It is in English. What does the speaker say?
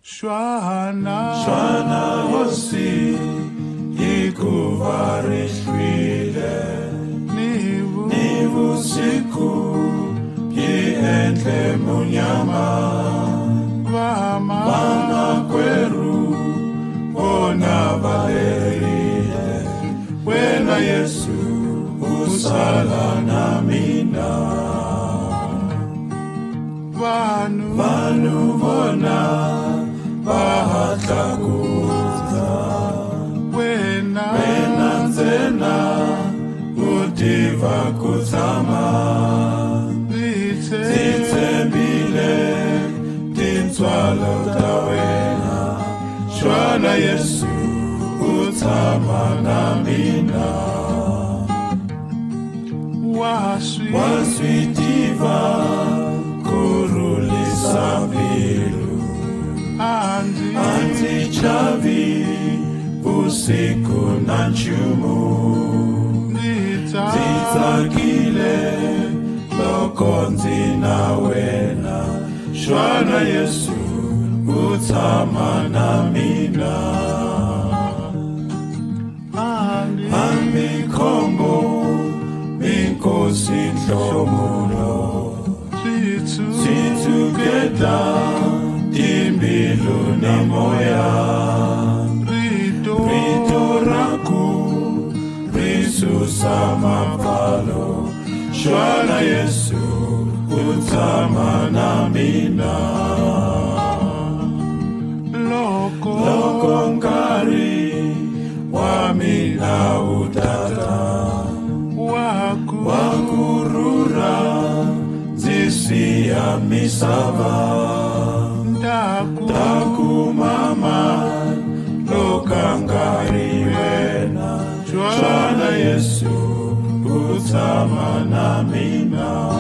Shwana hosi ikuvarishwile Nivu siku Yientle munyama Vama kweru Ona valerile Wena Yesu Usala na mina Vanu vona Bahatla kuza Wena nzena Udiva kuzama Zitsembile Tintswalo tawena Shwana Yesu Utama na mina Waswitiva Kurulisa mbilu Anti chavi Usiku na nchumu Zitagile Lokonzi na wena Shwana Yesu Utama na mina Amikombo Minkosi Hlomulo Situgeda Timbilu na moya Rito raku Risu sama palo Shwana Yesu Utama na mina Loko ngari Wamina utata Wakurura Zisia misava Taku mama Lokangari wena Shwana Yesu Utama na mina